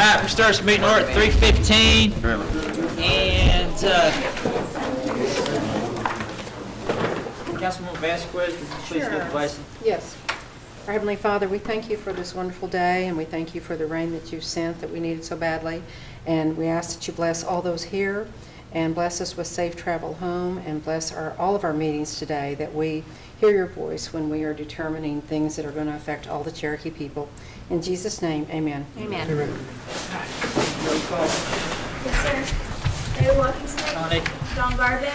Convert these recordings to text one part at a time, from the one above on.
right, we start this meeting order at 3:15. And Councilwoman Vasquez, would you please Sure. give the blessing? Yes. Our Heavenly Father, we thank you for this wonderful day, and we thank you for the rain that you sent that we needed so badly. And we ask that you bless all those here and bless us with safe travel home, and bless all of our meetings today, that we hear your voice when we are determining things that are going to affect all the Cherokee people. In Jesus' name, amen. Amen. Roll call. Yes, sir. David Wilkinson. Aye. John Garvin.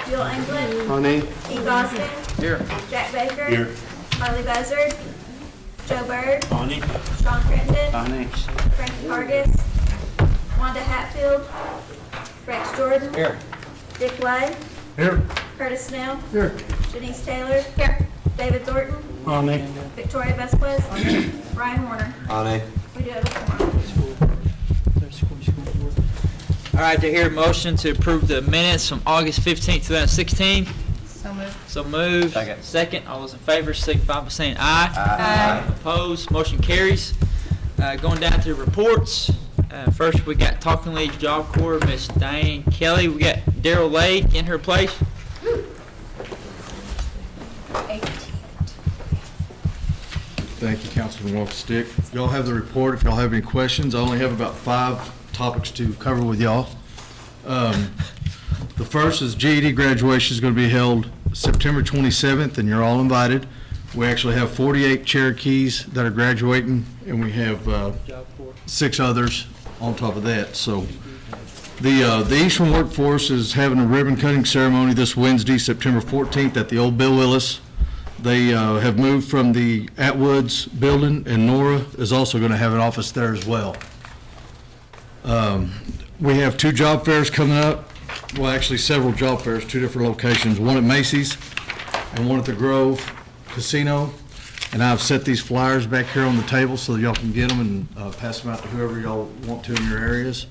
Jill England. Honey. Eve Austin. Here. Jack Baker. Here. Harley Buzzard. Joe Bird. Honey. Sean Crittenden. Honey. Frankie Hargis. Wanda Hatfield. Rex Jordan. Here. Dick Way. Here. Curtis Snell. Here. Janice Taylor. Here. David Thornton. Honey. Victoria Vasquez. Ryan Warner. Honey. We do have a quorum. All right, to hear a motion to approve the minutes from August 15th, 2016. So moved. So moved. Second. Second. All those in favor signify by saying aye. Aye. Opposed, motion carries. Going down to reports. First, we got Talking Leads Job Corps, Miss Diane Kelly. We got Daryl Lake in her place. Thank you, Councilman Walker-Stick. Y'all have the report. If y'all have any questions, I only have about 5 topics to cover with y'all. The first is GED graduation is going to be held September 27th, and you're all invited. We actually have 48 Cherokees that are graduating, and we have Job Corps. 6 others on top of that. So the Eastern Workforce is having a ribbon cutting ceremony this Wednesday, September 14th, at the old Bill Willis. They have moved from the Atwoods building, and Nora is also going to have an office there as well. We have 2 job fairs coming up. Well, actually several job fairs, 2 different locations, one at Macy's and one at the Grove Casino. And I've set these flyers back here on the table so that y'all can get them and pass them out to whoever y'all want to in your areas.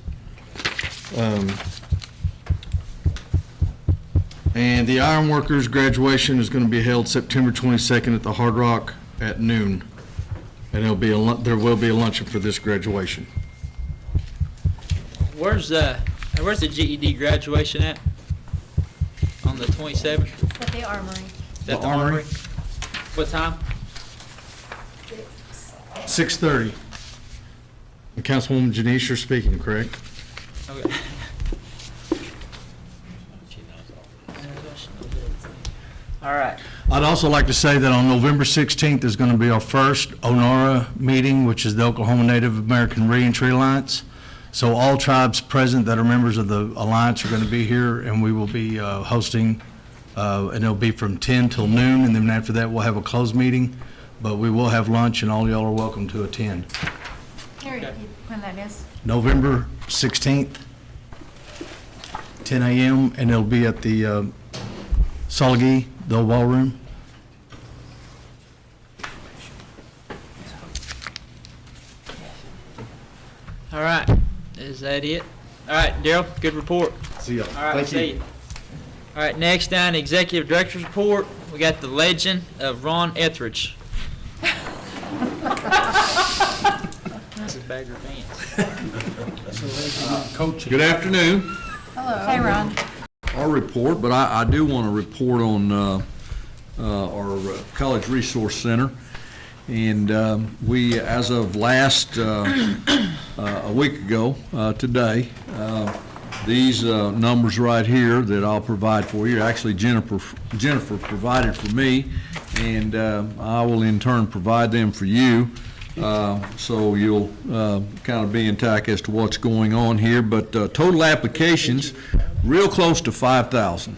And the Ironworkers graduation is going to be held September 22nd at the Hard Rock at noon. And there will be a luncheon for this graduation. Where's the GED graduation at? On the 27th? At the Armory. Is that The Armory. What time? 6:30. And Councilwoman Janice, you're speaking, correct? Okay. All right. I'd also like to say that on November 16th is going to be our first ONARA meeting, which is the Oklahoma Native American Reentry Alliance. So all tribes present that are members of the alliance are going to be here, and we will be hosting, and it'll be from 10 till noon, and then after that we'll have a closed meeting, but we will have lunch, and all y'all are welcome to attend. Here, when that is. November 16th, 10 a.m., and it'll be at the Salagi, the old ballroom. All right. Is that it? All right, Daryl, good report. See y'all. All right, Thank see you. All right, next down, Executive Director's Report. We got the legend of Ron Etheridge. This is Bagger Vance. Good afternoon. Hello. Hey, Ron. Our report, but I do want to report on our College Resource Center. And we, as of last, a week ago today, these numbers right here that I'll provide for you, actually Jennifer provided for me, and I will in turn provide them for you. So you'll kind of be in touch as to what's going on here. But total applications, real close to 5,000.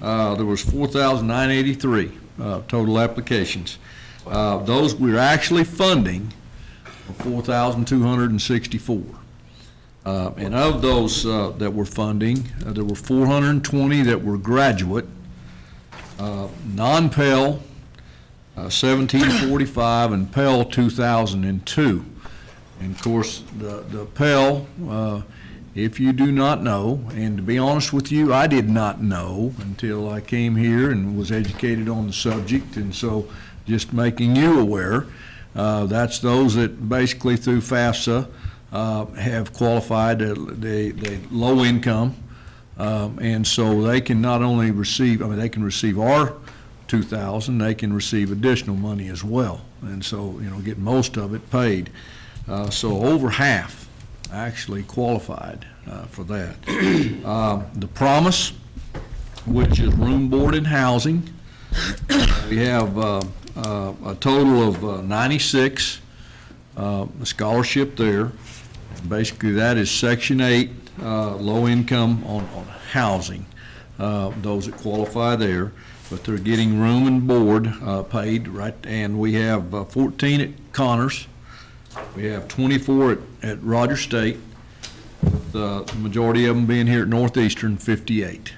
There was 4,983 total applications. Those we're actually funding are 4,264. And of those that we're funding, there were 420 that were graduate, non-Pell, 1745, and Pell 2002. And of course, the Pell, if you do not know, and to be honest with you, I did not know until I came here and was educated on the subject, and so just making you aware, that's those that basically through FAFSA have qualified, they low income, and so they can not only receive, they can receive our $2,000, they can receive additional money as well, and so, get most of it paid. So over half actually qualified for that. The Promise, which is room, board, and housing, we have a total of 96 scholarship there. Basically, that is Section 8, low income on housing, those that qualify there. But they're getting room and board paid, right? And we have 14 at Connors. We have 24 at Rogers State, with the majority of them being here at Northeastern, 58.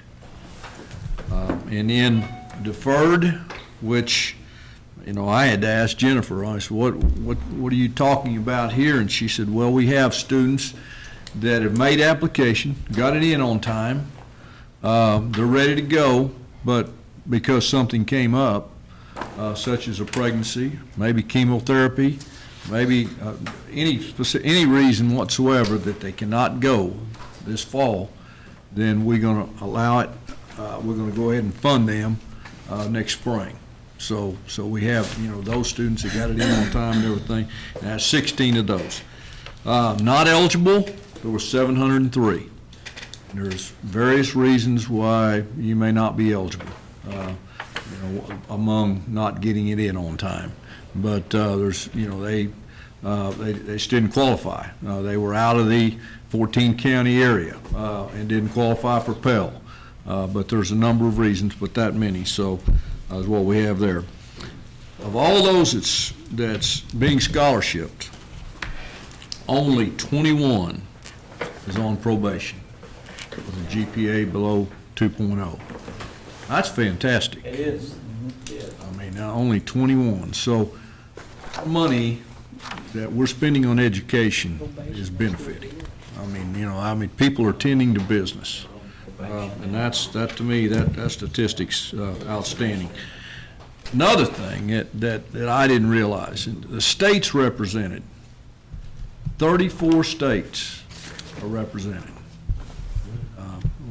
And then deferred, which, I had to ask Jennifer, I said, what are you talking about here? And she said, well, we have students that have made application, got it in on time, they're ready to go, but because something came up, such as a pregnancy, maybe chemotherapy, maybe any reason whatsoever that they cannot go this fall, then we're going to allow it. We're going to go ahead and fund them next spring. So we have, those students that got it in on time and everything, and that's 16 of those. Not eligible, there were 703. There's various reasons why you may not be eligible, among not getting it in on time. But there's, they just didn't qualify. They were out of the 14-county area and didn't qualify for Pell. But there's a number of reasons, but that many, so is what we have there. Of all those that's being scholarshiped, only 21 is on probation with a GPA below 2.0. That's fantastic. It is. Only 21. So money that we're spending on education is benefiting. People are tending to business. And that to me, that statistic's outstanding. Another thing that I didn't realize, the states represented, 34 states are represented.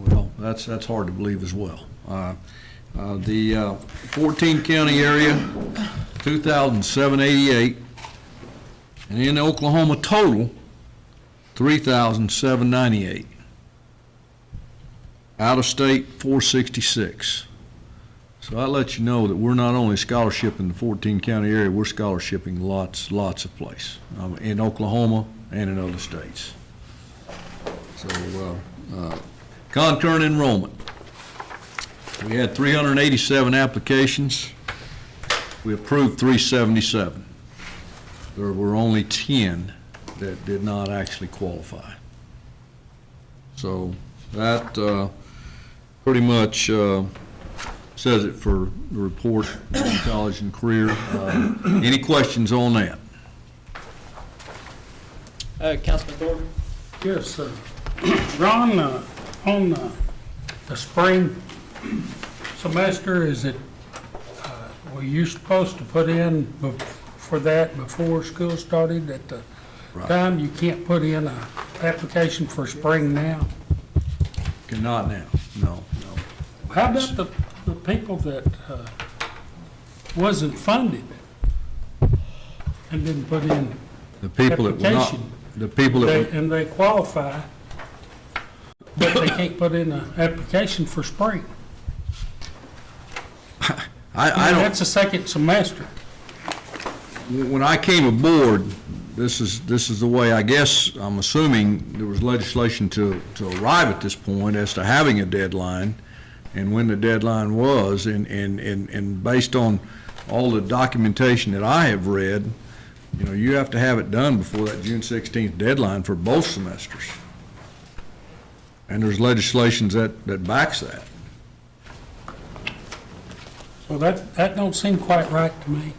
Well, that's hard to believe as well. The 14-county area, 2,788, and in Oklahoma total, 3,798. Out of state, 466. So that lets you know that we're not only scholarshiping the 14-county area, we're scholarshiping lots of places in Oklahoma and in other states. So concurrent enrollment. We had 387 applications. We approved 377. There were only 10 that did not actually qualify. So that pretty much says it for the report on college and career. Any questions on that? Councilman Thornton? Yes, sir. Ron, on the spring semester, is it, were you supposed to put in for that before school started at the time? You can't put in an application for spring now? Cannot now, no. How about the people that wasn't funded and didn't put in The people that were not, application? the people that, And they qualify, but they can't put in an application for spring. I don't, That's the second semester. when I came aboard, this is the way, I guess, I'm assuming there was legislation to arrive at this point as to having a deadline and when the deadline was, and based on all the documentation that I have read, you have to have it done before that June 16th deadline for both semesters. And there's legislations that backs that. Well, that don't seem quite right to me.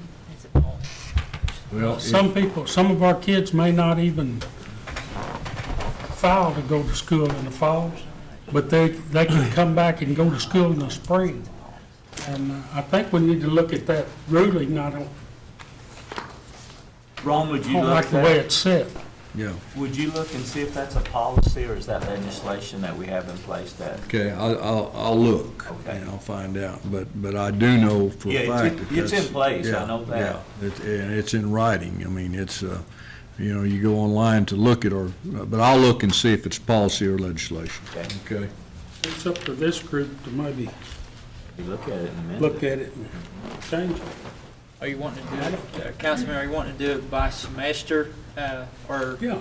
Well, Some of our kids may not even file to go to school in the fall, but they can come back and go to school in the spring. And I think we need to look at that ruling. I don't Ron, would you like look the at way that? it's set. Yeah. Would you look and see if that's a policy, or is that legislation that we have in place that? Okay, I'll look, Okay. and I'll find out, but I do know for a Yeah, fact that it's in that's- place, I yeah, know that. Yeah, and it's in writing. I mean, it's, you go online to look at, but I'll look and see if it's policy or legislation. Okay? It's up to this group to maybe You look at it in a minute. look at it and change it. Are you wanting to do it, Councilman, are you wanting to do it by semester, or, Yeah,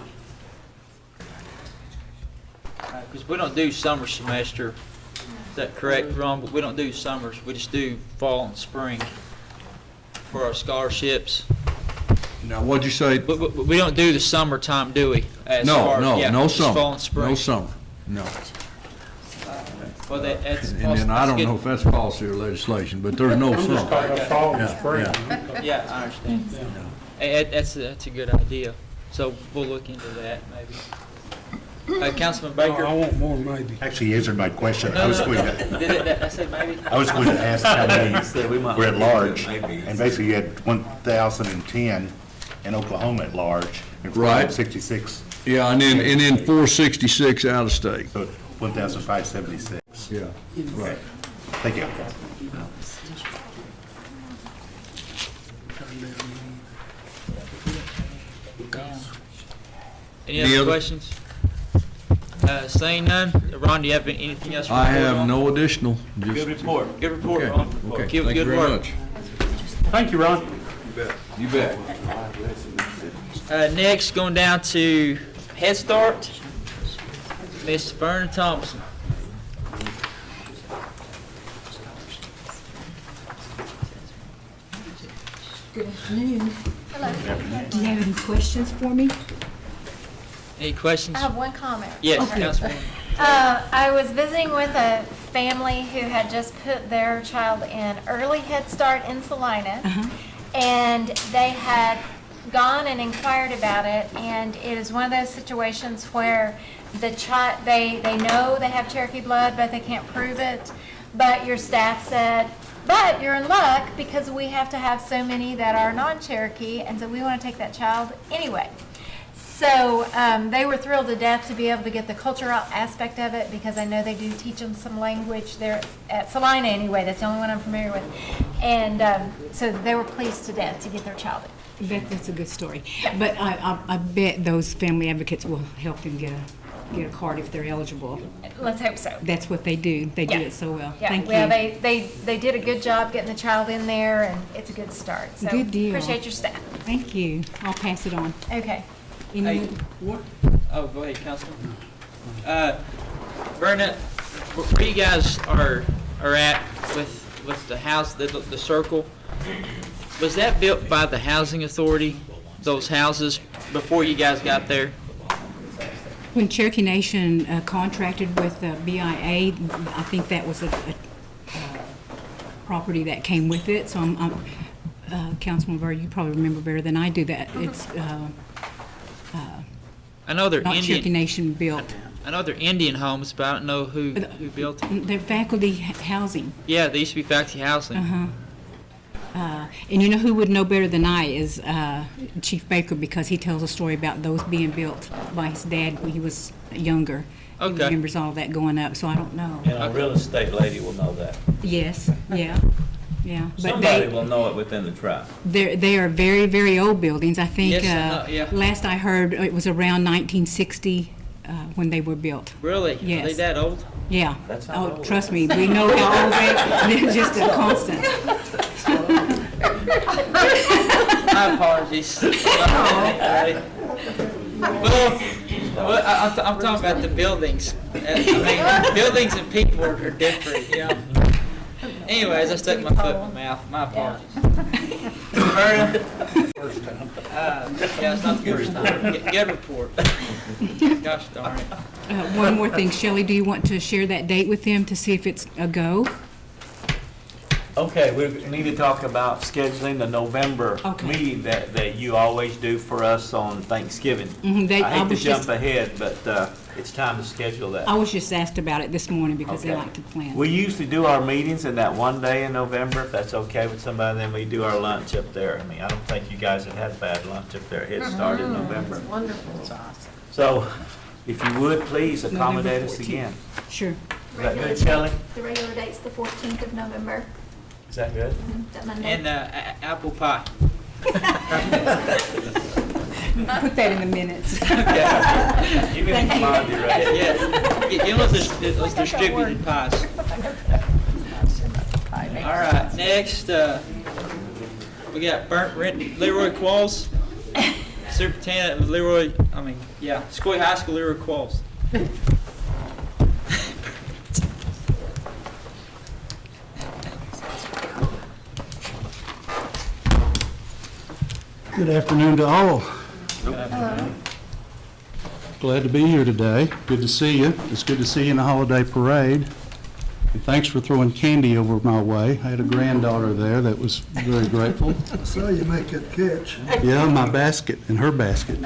because we don't do summer semester, is that correct, Ron? But we don't do summers, we just do fall and spring for our scholarships. Now, what'd you say? But we don't do the summertime, do we? As No, far- no, yeah, no just summer. fall and spring. No summer, no. Well, that's. And then I don't know if that's policy or legislation, but there's no I'm just summer. talking about fall and Yeah, spring. yeah. Yeah, I understand. That's a good idea. So we'll look into that maybe. Councilman Oh, I Baker? want more maybe. Actually, you answered my question. I No, was no, going no. to, Did I say maybe? I was going to ask how many Said we might were at look into it, large, maybe. and basically you had 1,010 in Oklahoma at large, and Right. 466, Yeah, and then 466 out of state. so 1,576. Yeah, right. Thank you. Any Any other other- questions? Seeing none, Ron, do you have anything else? to I report have on? no additional. just- Good report. Good report, Okay, Ron. okay, Keep thank you good very work. much. Thank you, Ron. You bet. Next, going down to Head Start, Miss Vernon Thompson. Good afternoon. Hello. Do you have any questions for me? Any questions? I have one comment. Yes, Okay. Councilman. I was visiting with a family who had just put their child in early Head Start in Salina, and they had gone and inquired about it, and it is one of those situations where the child, they know they have Cherokee blood, but they can't prove it, but your staff said, but you're in luck because we have to have so many that are non-Cherokee, and so we want to take that child anyway. So they were thrilled to death to be able to get the cultural aspect of it, because I know they do teach them some language there at Salina anyway. That's the only one I'm familiar with. And so they were pleased to death to get their child in. That's a good story. But I bet those family advocates will help them get a card if they're eligible. Let's hope so. That's what they do. They do Yeah. it so well. Yeah, Thank well, you. they did a good job getting the child in there, and it's a good start. So Good deal. appreciate your staff. Thank you. I'll pass it on. Okay. Any- Hey, oh, go ahead, Councilman. Vernon, where you guys are at with the house, the circle, was that built by the housing authority, those houses, before you guys got there? When Cherokee Nation contracted with BIA, I think that was a property that came with it. So Councilman Burr, you probably remember better than I do that. It's I know they're not Cherokee Indian, Nation built. I know they're Indian homes, but I don't know who built them. They're faculty housing. Yeah, they used to be faculty housing. And you know who would know better than I is Chief Baker, because he tells a story about those being built by his dad when he was younger. Okay. He remembers all that going up, so I don't know. And a real estate lady will know that. Yes, yeah, yeah. But Somebody will know it within the tribe. they are very, very old buildings. I think, Yes, I know, yeah. last I heard, it was around 1960 when they were built. Really? Are they Yes. that old? Yeah. That's not Oh, old. trust me, we know how old they're just a constant. My apologies. Well, I'm talking about the buildings. I mean, buildings and people are different, you know. Anyways, I stuck my foot in my mouth. My apologies. Vernon? Yeah, it's not the first time. Good report. Gosh darn it. One more thing, Shelley, do you want to share that date with them to see if it's a go? Okay, we need to talk about scheduling the November Okay. meeting that you always do for us on Thanksgiving. Mhm, I hate to was jump just- ahead, but it's time to schedule that. I was just asked about it this morning because they Okay. like to plan. We usually do our meetings in that one day in November, if that's okay with somebody, then we do our lunch up there. I mean, I don't think you guys have had bad lunch up there. It started in November. Wonderful. So, if you would, please accommodate us again. Sure. Is that good, Shelley? The regular date's the 14th of November, Is that good? that Monday. And apple pie. Put that in the minutes. Okay. Give me the commodity, right? Yeah, it was distributed pies. All right, next, we got burnt rent, Leroy Qualls, superintendent of Sequoia High School, Leroy Qualls. Good afternoon to all. Glad to be here today. Good to see you. It's good to see you in the holiday parade. And thanks for throwing candy over my way. I had a granddaughter there that was very grateful. I saw you make that catch. Yeah, my basket and her basket.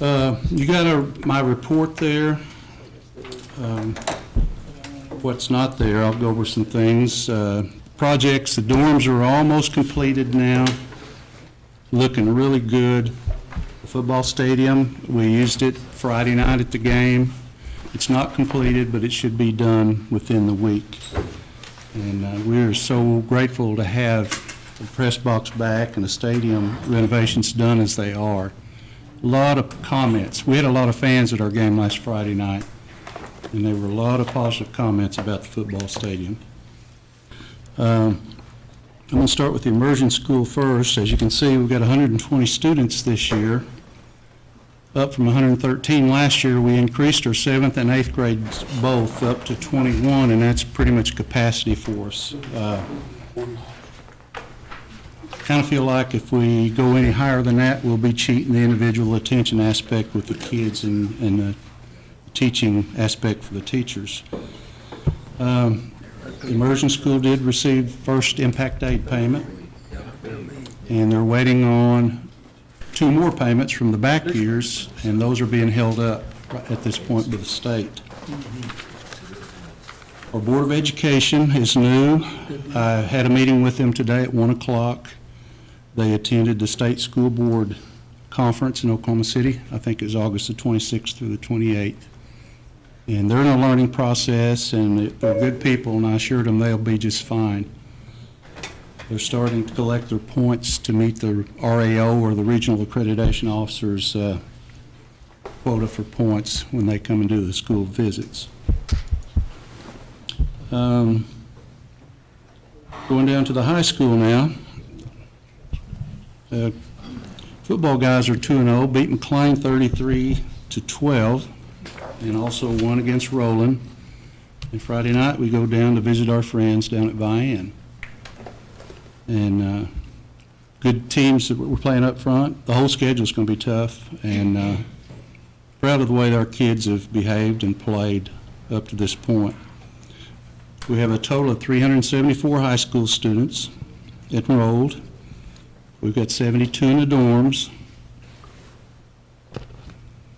You got my report there. What's not there, I'll go over some things. Projects, the dorms are almost completed now. Looking really good. The football stadium, we used it Friday night at the game. It's not completed, but it should be done within the week. And we are so grateful to have the press box back and the stadium renovations done as they are. A lot of comments. We had a lot of fans at our game last Friday night, and there were a lot of positive comments about the football stadium. I'm going to start with the immersion school first. As you can see, we've got 120 students this year, up from 113 last year. We increased our 7th and 8th grades both up to 21, and that's pretty much capacity for us. Kind of feel like if we go any higher than that, we'll be cheating the individual attention aspect with the kids and the teaching aspect for the teachers. Immersion school did receive first impact aid payment, and they're waiting on 2 more payments from the back years, and those are being held up at this point by the state. Our Board of Education is new. I had a meeting with them today at 1 o'clock. They attended the State School Board Conference in Oklahoma City. I think it was August the 26th through the 28th. And they're in a learning process, and they're good people, and I assured them they'll be just fine. They're starting to collect their points to meet the RAO, or the Regional Accreditation Officer's quota for points when they come and do the school visits. Going down to the high school now. Football guys are 2-0, beat McLean 33-12. And also won against Roland. And Friday night, we go down to visit our friends down at Vian. And good teams that we're playing up front. The whole schedule's going to be tough, and proud of the way our kids have behaved and played up to this point. We have a total of 374 high school students enrolled. We've got 72 in the dorms.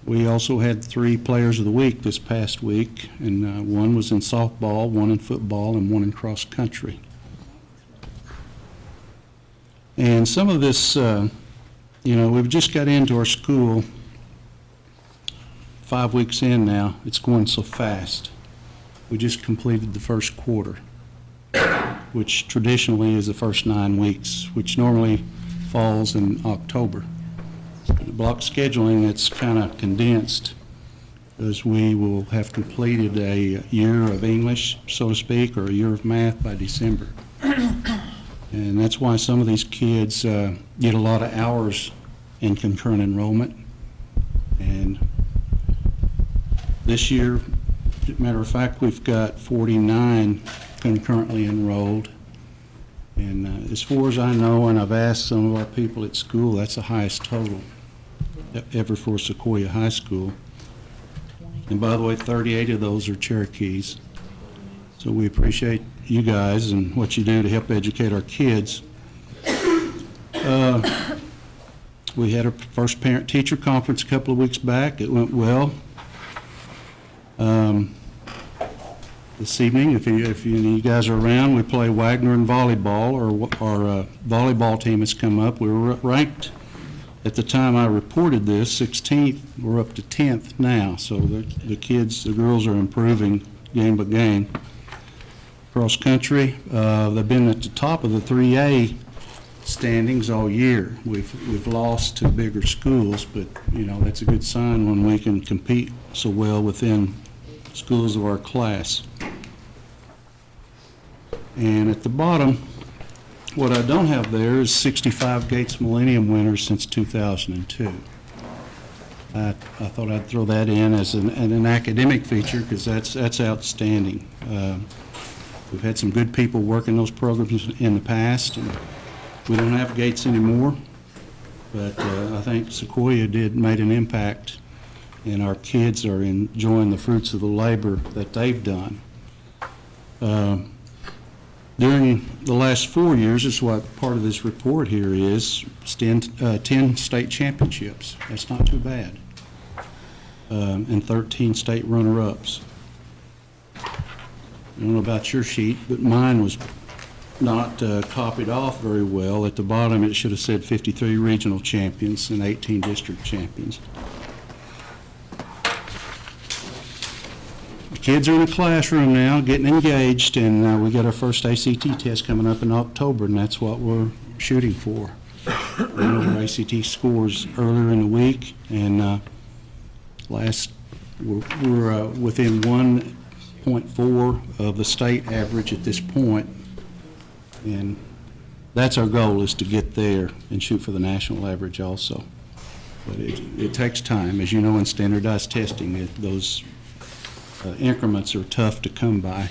We also had 3 players of the week this past week, and one was in softball, one in football, and one in cross country. And some of this, we've just got into our school 5 weeks in now. It's going so fast. We just completed the first quarter, which traditionally is the first 9 weeks, which normally falls in October. Block scheduling, it's kind of condensed, as we will have completed a year of English, so to speak, or a year of math by December. And that's why some of these kids get a lot of hours in concurrent enrollment. And this year, matter of fact, we've got 49 concurrently enrolled. And as far as I know, and I've asked some of our people at school, that's the highest total ever for Sequoia High School. And by the way, 38 of those are Cherokees. So we appreciate you guys and what you do to help educate our kids. We had our first parent-teacher conference a couple of weeks back. It went well. This evening, if you guys are around, we play Wagner in volleyball. Our volleyball team has come up. We were ranked, at the time I reported this, 16th. We're up to 10th now. So the girls are improving game by game. Cross country, they've been at the top of the 3A standings all year. We've lost to bigger schools, but that's a good sign when we can compete so well within schools of our class. And at the bottom, what I don't have there is 65 Gates Millennium winners since 2002. I thought I'd throw that in as an academic feature because that's outstanding. We've had some good people working those programs in the past, and we don't have Gates anymore, but I think Sequoia made an impact, and our kids are enjoying the fruits of the labor that they've done. During the last 4 years, is what part of this report here is, 10 state championships. That's not too bad. And 13 state runner-ups. I don't know about your sheet, but mine was not copied off very well. At the bottom, it should have said 53 regional champions and 18 district champions. The kids are in the classroom now, getting engaged, and we got our first ACT test coming up in October, and that's what we're shooting for. We know our ACT scores earlier in the week, and we're within 1.4 of the state average at this point, and that's our goal, is to get there and shoot for the national average also. But it takes time. As you know, in standardized testing, those increments are tough to come by.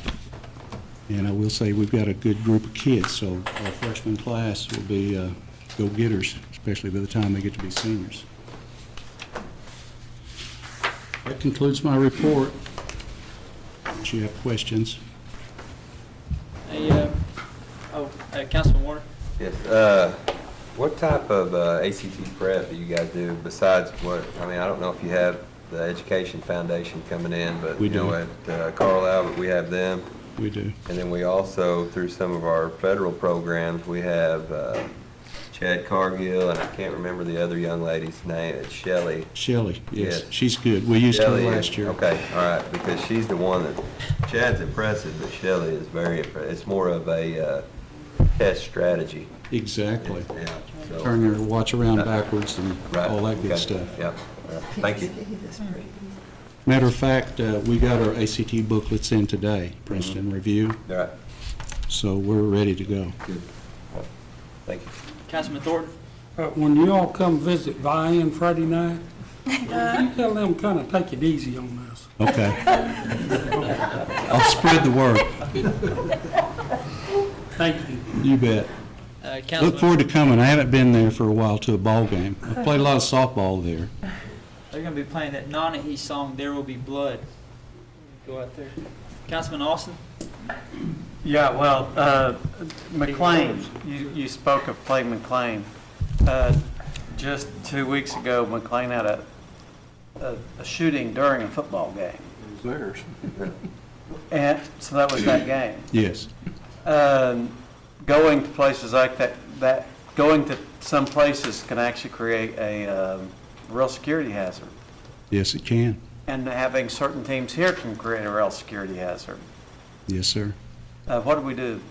And I will say we've got a good group of kids, so our freshman class will be go-getters, especially by the time they get to be seniors. That concludes my report. If you have questions. Hey, Councilman Warner? Yes. What type of ACT prep do you guys do besides what, I don't know if you have the Education Foundation coming in, but we do. At Carl Albert, we have them. We do. And then we also, through some of our federal programs, we have Chad Cargill, and I can't remember the other young lady's name. It's Shelley. Shelley, yes. She's good. We used Shelley her last year. Okay, all right, because she's the one that, Chad's impressive, but Shelley is very impressive. It's more of a test strategy. Exactly. Yeah. So, Turn your watch around backwards and all that good stuff. Yep. Thank you. Matter of fact, we got our ACT booklets in today, Princeton Review. All right. So we're ready to go. Good. Thank you. Councilman Thornton? When you all come visit Vi Friday night, you tell them kind of take it easy on us. Okay. I'll spread the word. Thank you. You bet. Look forward to coming. I haven't been there for a while to a ball game. I've played a lot of softball there. They're going to be playing that Nanahi song, There Will Be Blood. Go out there. Councilman Austin? Yeah, well, McLean, you spoke of Clay McLean. Just 2 weeks ago, McLean had a shooting during a football game. It was theirs. And so that was that game. Yes. Going to places like that, going to some places can actually create a real security hazard. Yes, it can. And having certain teams here can create a real security hazard. Yes, sir. What do we do?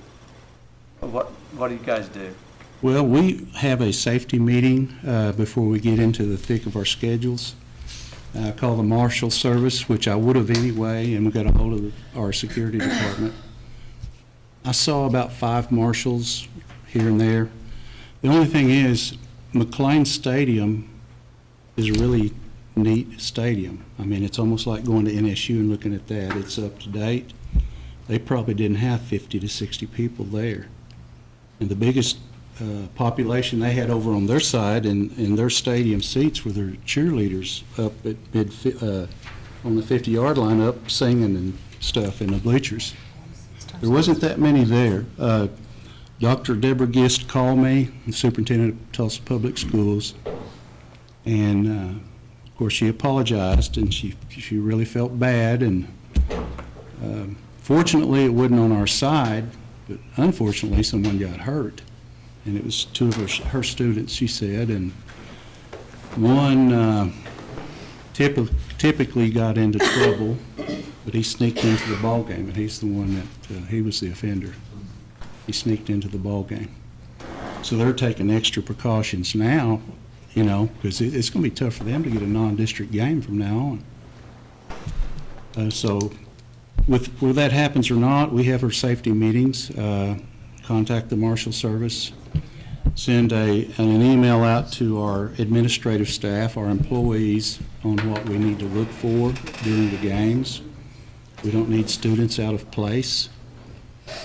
What do you guys do? Well, we have a safety meeting before we get into the thick of our schedules. Called the Marshal Service, which I would have anyway, and we got a hold of our security department. I saw about 5 marshals here and there. The only thing is, McLean Stadium is a really neat stadium. I mean, it's almost like going to NSU and looking at that. It's up to date. They probably didn't have 50 to 60 people there. And the biggest population they had over on their side in their stadium seats were their cheerleaders up at on the 50-yard line up singing and stuff in the bleachers. There wasn't that many there. Dr. Deborah Gist called me, the superintendent of Tulsa Public Schools, and of course she apologized, and she really felt bad, and fortunately it wasn't on our side, but unfortunately someone got hurt, and it was two of her students, she said, and one typically got into trouble, but he sneaked into the ball game, and he's the one that he was the offender. He sneaked into the ball game. So they're taking extra precautions now, you know, because it's going to be tough for them to get a non-district game from now on. So whether that happens or not, we have our safety meetings, contact the Marshal Service, send an email out to our administrative staff, our employees, on what we need to look for during the games. We don't need students out of place.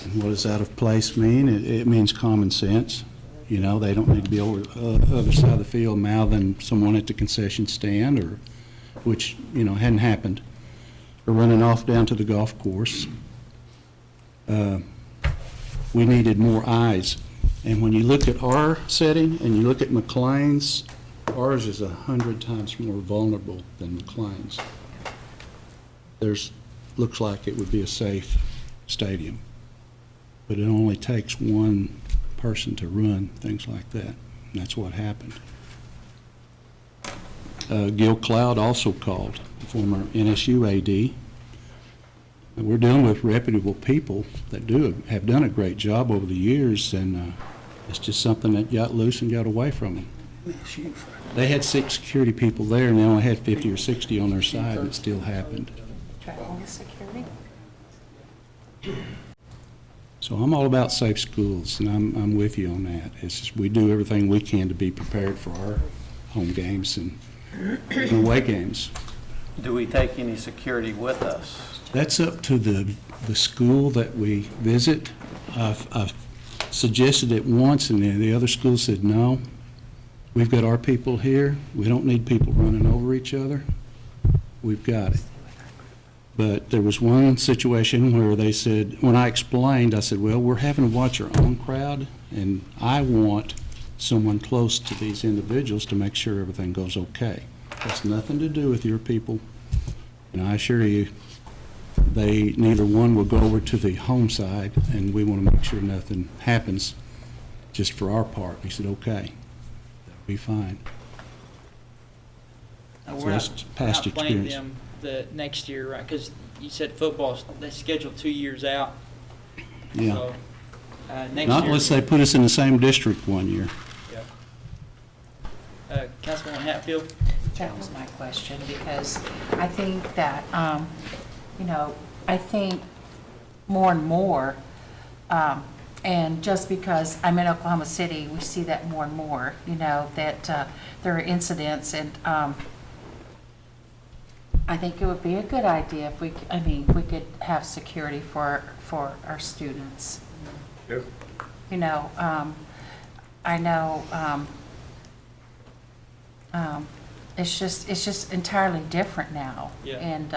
And what does out of place mean? It means common sense. You know, they don't need to be over the other side of the field mouthing someone at the concession stand, or which, you know, hadn't happened, or running off down to the golf course. We needed more eyes. And when you look at our setting and you look at McLean's, ours is 100 times more vulnerable than McLean's. Looks like it would be a safe stadium, but it only takes one person to run things like that, and that's what happened. Gil Cloud also called, the former NSU AD. And we're dealing with reputable people that have done a great job over the years, and it's just something that got loose and got away from them. They had 6 security people there, and they only had 50 or 60 on their side, and it still happened. Security. So I'm all about safe schools, and I'm with you on that. It's just we do everything we can to be prepared for our home games and away games. Do we take any security with us? That's up to the school that we visit. I've suggested it once, and the other school said no. We've got our people here. We don't need people running over each other. We've got it. But there was one situation where they said, when I explained, I said, well, we're having to watch our own crowd, and I want someone close to these individuals to make sure everything goes okay. That's nothing to do with your people. And I assure you, neither one will go over to the home side, and we want to make sure nothing happens just for our part. He said, okay, that'll be fine. So that's past experience. Them the next year, right? Because you said football, they scheduled 2 years out. Yeah. So, next Not year, unless they put us in the same district one year. Yeah. Councilwoman Hatfield? That was my question, because I think that, you know, I think more and more, and just because I'm in Oklahoma City, we see that more and more, you know, that there are incidents, and I think it would be a good idea if we could have security for our students. Yep. You know, I know it's just entirely different now. Yeah. And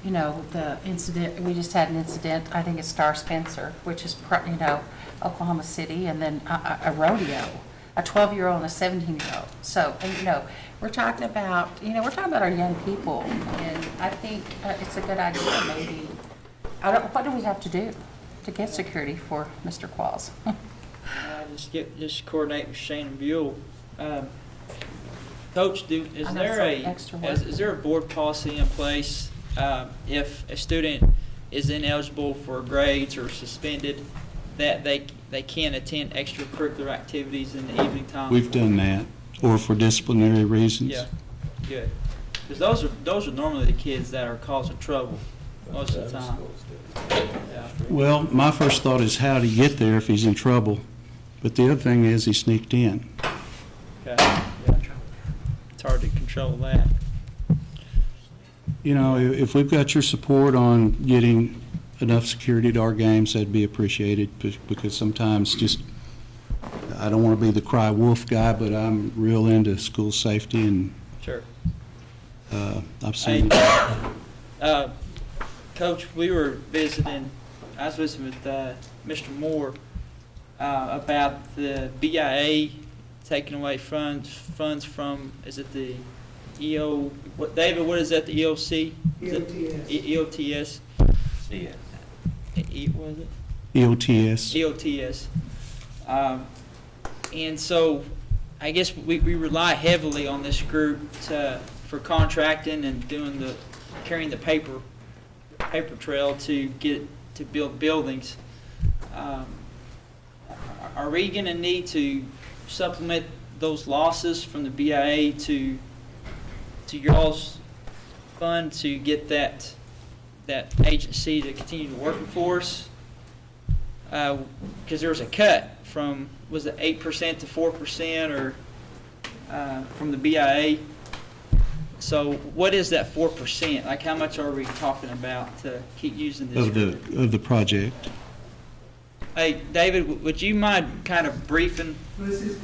you know, the incident, we just had an incident, I think it's Star Spencer, which is you know, Oklahoma City, and then a rodeo, a 12-year-old and a 17-year-old. So, and, you know, we're talking about our young people, and I think it's a good idea. Maybe what do we have to do to get security for Mr. Qualls? Just coordinate with Shannon Buell. Coach, is there a board policy in place if a student is ineligible for grades or suspended, that they can't attend extracurricular activities in the evening time? We've done that, or for disciplinary reasons. Yeah, good. Because those are normally the kids that are causing trouble most of the time. Yeah. Well, my first thought is how to get there if he's in trouble, but the other thing is he sneaked in. Okay. Yeah. It's hard to control that. You know, if we've got your support on getting enough security to our games, that'd be appreciated, because sometimes I don't want to be the cry wolf guy, but I'm real into school safety, and Sure. I've seen Coach, we were visiting I was visiting with Mr. Moore about the BIA taking away funds from, is it the EO, David, what is that, the EOC? EOTS. EOTS? See ya. What is it? EOTS. EOTS. And so I guess we rely heavily on this group for contracting and carrying the paper trail to build buildings. Are we going to need to supplement those losses from the BIA to y'all's fund to get that agency to continue to work for us? Because there was a cut from, was it 8% to 4% or from the BIA? So what is that 4%? Like how much are we talking about to keep using this? Of the project. Hey, David, would you mind kind of briefing? This is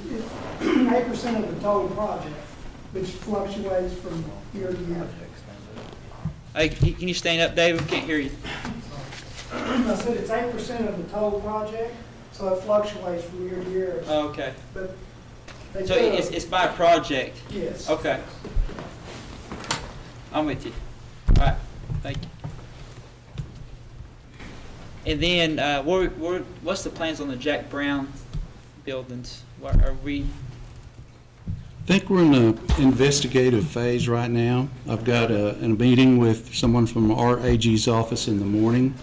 8% of the total project, which fluctuates from year to year. Hey, can you stand up, David? We can't hear you. I said it's 8% of the total project, so it fluctuates from year to year. Oh, okay. But they So do- it's by project? Yes. Okay. I'm with you. All right, thank you. And then, what's the plans on the Jack Brown buildings? What are we? I think we're in the investigative phase right now. I've got a meeting with someone from our AG's office in the morning.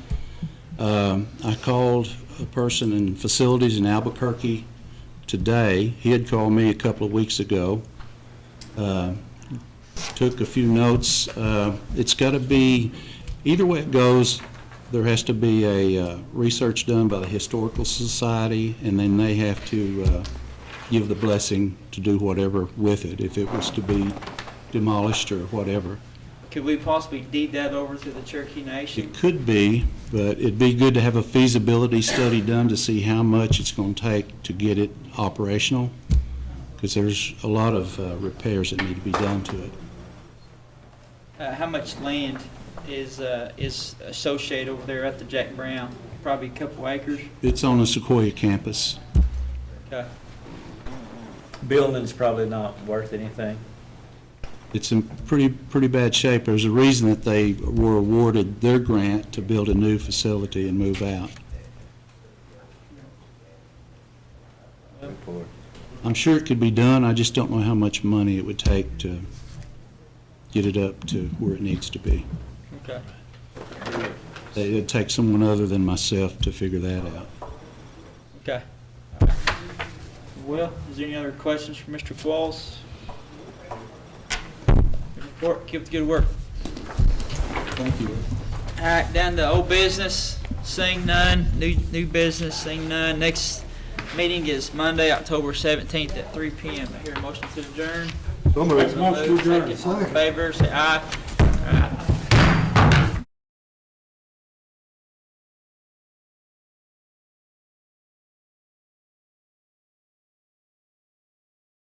I called a person in facilities in Albuquerque today. He had called me a couple of weeks ago. Took a few notes. It's got to be, either way it goes, there has to be a research done by the Historical Society, and then they have to give the blessing to do whatever with it, if it was to be demolished or whatever. Could we possibly deed that over to the Cherokee Nation? It could be, but it'd be good to have a feasibility study done to see how much it's going to take to get it operational, because there's a lot of repairs that need to be done to it. How much land is associated over there at the Jack Brown? Probably a couple acres? It's on the Sequoia campus. Okay. Building's probably not worth anything. It's in pretty bad shape. There's a reason that they were awarded their grant to build a new facility and move out. I'm sure it could be done. I just don't know how much money it would take to get it up to where it needs to be. Okay. It'd take someone other than myself to figure that out. Okay. Well, is there any other questions for Mr. Qualls? Report, keep up the good work. Thank you. All right, down to old business, seeing none. New business, seeing none. Next meeting is Monday, October 17th at 3 p.m. I hear a motion to adjourn. So moved. Motion to adjourn. All in favor, say aye. All right.